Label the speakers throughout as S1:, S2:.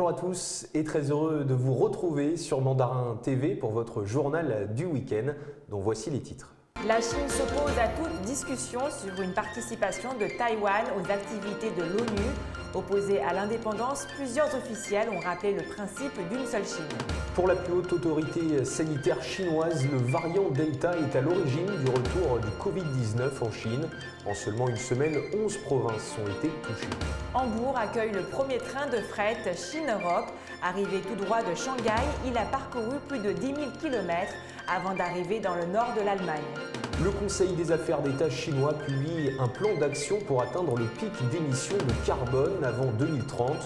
S1: bonjour à tous et très heureux de vous retrouver sur Mandarin TV pour votre journal du week-end dont voici les titres.
S2: La Chine s'oppose à toute discussion sur une participation de Taïwan aux activités de l'ONU. Opposés à l'indépendance, plusieurs officiels ont rappelé le principe d'une seule Chine.
S1: Pour la plus haute autorité sanitaire chinoise, le variant Delta est à l'origine du retour du Covid-19 en Chine. En seulement une semaine, 11 provinces ont été touchées.
S2: Hambourg accueille le premier train de fret Chine-Europe. Arrivé tout droit de Shanghai, il a parcouru plus de 10 000 km avant d'arriver dans le nord de l'Allemagne.
S1: Le Conseil des affaires d'État chinois publie un plan d'action pour atteindre le pic d'émissions de carbone avant 2030,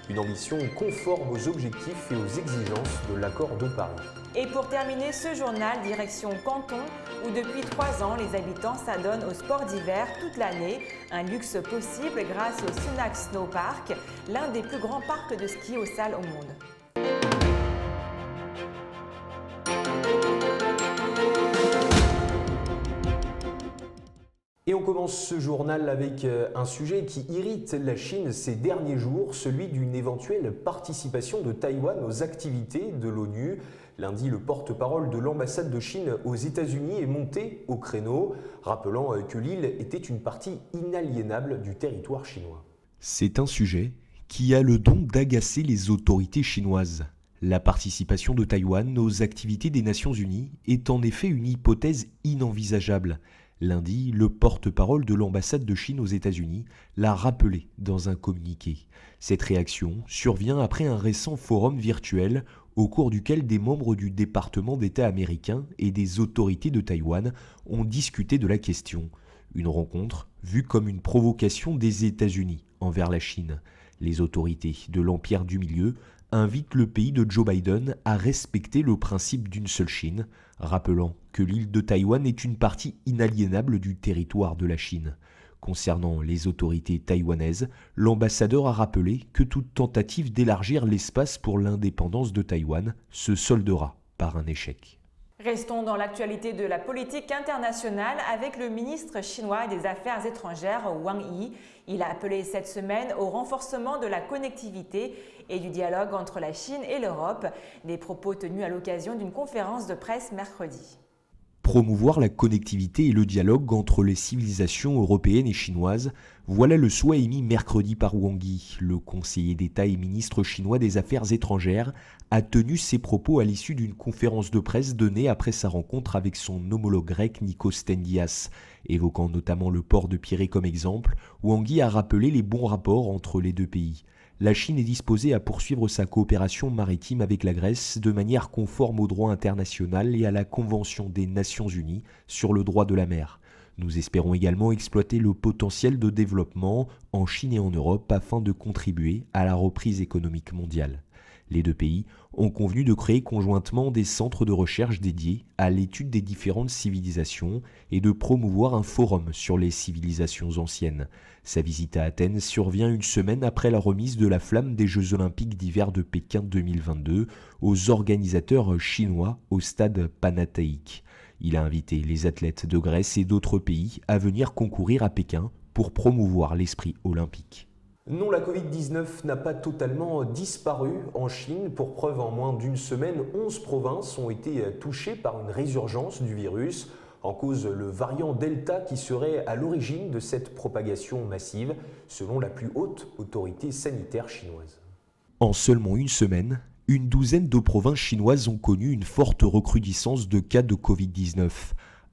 S1: une ambition conforme aux objectifs et aux exigences de l'accord de Paris.
S2: Et pour terminer ce journal, direction Canton, où depuis 3 ans, les habitants s'adonnent aux sports d'hiver toute l'année. Un luxe possible grâce au Sunac Snow Park, l'un des plus grands parcs de ski au sale au monde.
S1: Et on commence ce journal avec un sujet qui irrite la Chine ces derniers jours, celui d'une éventuelle participation de Taïwan aux activités de l'ONU. Lundi, le porte-parole de l'ambassade de Chine aux États-Unis est monté au créneau, rappelant que l'île était une partie inaliénable du territoire chinois.
S3: C'est un sujet qui a le don d'agacer les autorités chinoises. La participation de Taïwan aux activités des Nations Unies est en effet une hypothèse inenvisageable. Lundi, le porte-parole de l'ambassade de Chine aux États-Unis l'a rappelé dans un communiqué. Cette réaction survient après un récent forum virtuel au cours duquel des membres du département d'État américain et des autorités de Taïwan ont discuté de la question. Une rencontre vue comme une provocation des États-Unis envers la Chine. Les autorités de l'Empire du Milieu invitent le pays de Joe Biden à respecter le principe d'une seule Chine, rappelant que l'île de Taïwan est une partie inaliénable du territoire de la Chine. Concernant les autorités taïwanaises, l'ambassadeur a rappelé que toute tentative d'élargir l'espace pour l'indépendance de Taïwan se soldera par un échec.
S2: Restons dans l'actualité de la politique internationale avec le ministre chinois des Affaires étrangères Wang Yi. Il a appelé cette semaine au renforcement de la connectivité et du dialogue entre la Chine et l'Europe, des propos tenus à l'occasion d'une conférence de presse mercredi.
S3: Promouvoir la connectivité et le dialogue entre les civilisations européennes et chinoises, voilà le souhait émis mercredi par Wang Yi. Le conseiller d'État et ministre chinois des Affaires étrangères a tenu ses propos à l'issue d'une conférence de presse donnée après sa rencontre avec son homologue grec Nikos Tendias. Évoquant notamment le port de Pirée comme exemple, Wang Yi a rappelé les bons rapports entre les deux pays. La Chine est disposée à poursuivre sa coopération maritime avec la Grèce de manière conforme au droit international et à la Convention des Nations Unies sur le droit de la mer. Nous espérons également exploiter le potentiel de développement en Chine et en Europe afin de contribuer à la reprise économique mondiale. Les deux pays ont convenu de créer conjointement des centres de recherche dédiés à l'étude des différentes civilisations et de promouvoir un forum sur les civilisations anciennes. Sa visite à Athènes survient une semaine après la remise de la flamme des Jeux Olympiques d'hiver de Pékin 2022 aux organisateurs chinois au stade Panathéïque. Il a invité les athlètes de Grèce et d'autres pays à venir concourir à Pékin pour promouvoir l'esprit olympique.
S1: Non, la Covid-19 n'a pas totalement disparu en Chine. Pour preuve, en moins d'une semaine, 11 provinces ont été touchées par une résurgence du virus. En cause, le variant Delta qui serait à l'origine de cette propagation massive, selon la plus haute autorité sanitaire chinoise.
S3: En seulement une semaine, une douzaine de provinces chinoises ont connu une forte recrudescence de cas de Covid-19.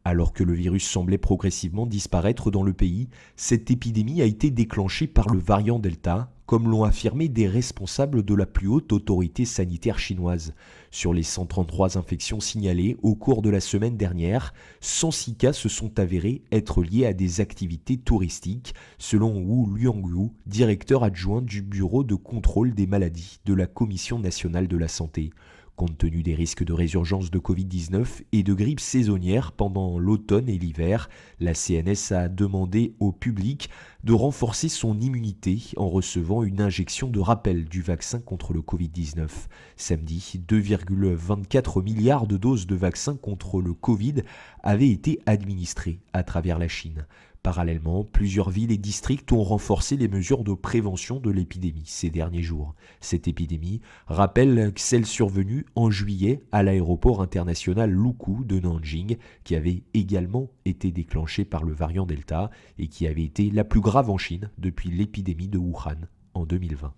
S3: Alors que le virus semblait progressivement disparaître dans le pays, cette épidémie a été déclenchée par le variant Delta, comme l'ont affirmé des responsables de la plus haute autorité sanitaire chinoise. Sur les 133 infections signalées au cours de la semaine dernière, 106 cas se sont avérés être liés à des activités touristiques, selon Wu Liangyu, directeur adjoint du Bureau de contrôle des maladies de la Commission nationale de la santé. Compte tenu des risques de résurgence de Covid-19 et de grippe saisonnière pendant l'automne et l'hiver, la CNS a demandé au public de renforcer son immunité en recevant une injection de rappel du vaccin contre le Covid-19. Samedi, 2,24 milliards de doses de vaccins contre le Covid avaient été administrées à travers la Chine. Parallèlement, plusieurs villes et districts ont renforcé les mesures de prévention de l'épidémie ces derniers jours. Cette épidémie rappelle celle survenue en juillet à l'aéroport international Lukou de Nanjing, qui avait également été déclenchée par le variant Delta et qui avait été la plus grave en Chine depuis l'épidémie de Wuhan en 2020.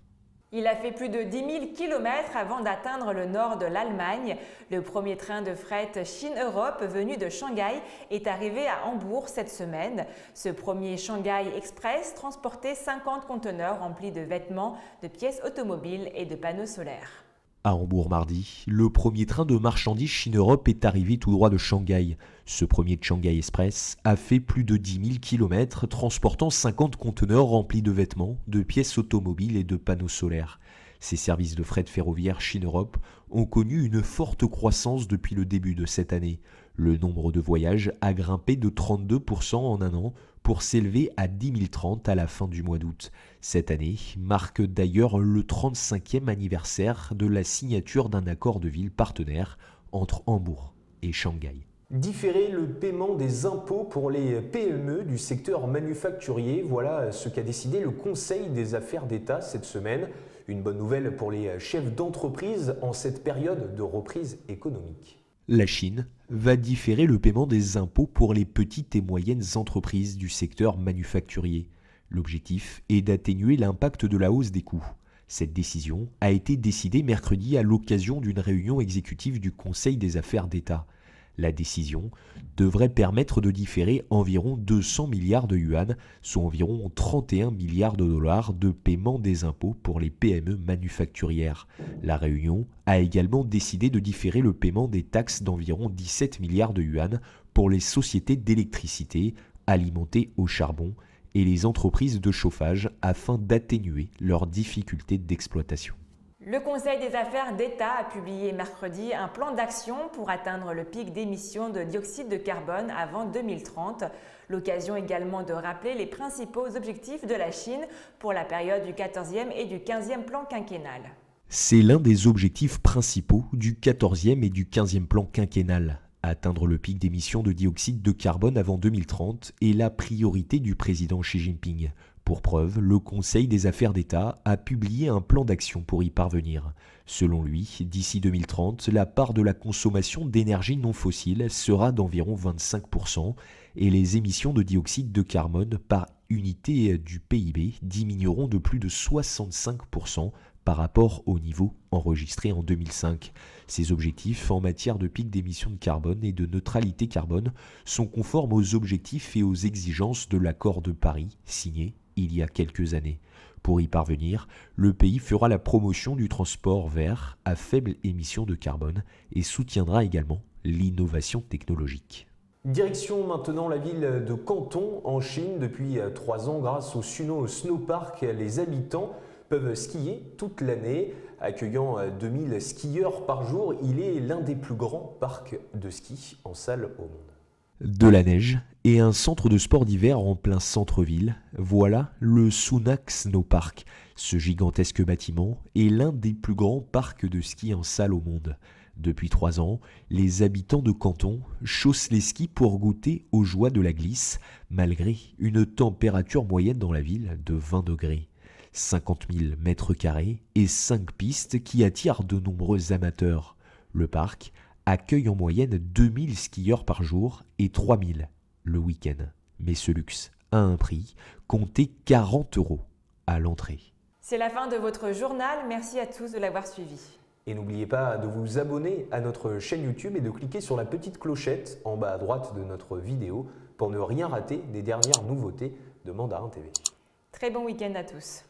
S2: Il a fait plus de 10 000 km avant d'atteindre le nord de l'Allemagne. Le premier train de fret Chine-Europe venu de Shanghai est arrivé à Hambourg cette semaine. Ce premier Shanghai Express transportait 50 conteneurs remplis de vêtements, de pièces automobiles et de panneaux solaires.
S3: À Hambourg mardi, le premier train de marchandises Chine-Europe est arrivé tout droit de Shanghai. Ce premier Shanghai Express a fait plus de 10 000 km, transportant 50 conteneurs remplis de vêtements, de pièces automobiles et de panneaux solaires. Ces services de fret ferroviaire Chine-Europe ont connu une forte croissance depuis le début de cette année. Le nombre de voyages a grimpé de 32% en un an pour s'élever à 10 030 à la fin du mois d'août. Cette année marque d'ailleurs le 35e anniversaire de la signature d'un accord de ville partenaire entre Hambourg et Shanghai.
S1: Différer le paiement des impôts pour les PME du secteur manufacturier, voilà ce qu'a décidé le Conseil des affaires d'État cette semaine. Une bonne nouvelle pour les chefs d'entreprise en cette période de reprise économique.
S3: La Chine va différer le paiement des impôts pour les petites et moyennes entreprises du secteur manufacturier. L'objectif est d'atténuer l'impact de la hausse des coûts. Cette décision a été décidée mercredi à l'occasion d'une réunion exécutive du Conseil des affaires d'État. La décision devrait permettre de différer environ 200 milliards de yuan, soit environ 31 milliards de dollars de paiement des impôts pour les PME manufacturières. La réunion a également décidé de différer le paiement des taxes d'environ 17 milliards de yuan pour les sociétés d'électricité alimentées au charbon et les entreprises de chauffage afin d'atténuer leurs difficultés d'exploitation.
S2: Le Conseil des affaires d'État a publié mercredi un plan d'action pour atteindre le pic d'émissions de dioxyde de carbone avant 2030. L'occasion également de rappeler les principaux objectifs de la Chine pour la période du 14e et du 15e plan quinquennal.
S3: C'est l'un des objectifs principaux du 14e et du 15e plan quinquennal. Atteindre le pic d'émissions de dioxyde de carbone avant 2030 est la priorité du président Xi Jinping. Pour preuve, le Conseil des affaires d'État a publié un plan d'action pour y parvenir. Selon lui, d'ici 2030, la part de la consommation d'énergie non fossile sera d'environ 25% et les émissions de dioxyde de carbone par unité du PIB diminueront de plus de 65% par rapport au niveau enregistré en 2005. Ces objectifs en matière de pic d'émissions de carbone et de neutralité carbone sont conformes aux objectifs et aux exigences de l'accord de Paris signé il y a quelques années. Pour y parvenir, le pays fera la promotion du transport vert à faible émission de carbone et soutiendra également l'innovation technologique.
S1: Direction maintenant la ville de Canton en Chine. Depuis 3 ans, grâce au Suno Snowpark, les habitants peuvent skier toute l'année. Accueillant 2000 skieurs par jour, il est l'un des plus grands parcs de ski en salle au monde.
S3: De la neige et un centre de sport d'hiver en plein centre-ville, voilà le Sunac Snowpark. Ce gigantesque bâtiment est l'un des plus grands parcs de ski en salle au monde. Depuis 3 ans, les habitants de Canton chaussent les skis pour goûter aux joies de la glisse, malgré une température moyenne dans la ville de 20 degrés. 50 000 mètres carrés et 5 pistes qui attirent de nombreux amateurs. Le parc accueille en moyenne 2000 skieurs par jour et 3000 le week-end. Mais ce luxe a un prix, comptez 40 € à l'entrée.
S2: C'est la fin de votre journal. Merci à tous de l'avoir suivi.
S1: Et n'oubliez pas de vous abonner à notre chaîne YouTube et de cliquer sur la petite clochette en bas à droite de notre vidéo pour ne rien rater des dernières nouveautés de Mandarin TV.
S2: Très bon week-end à tous.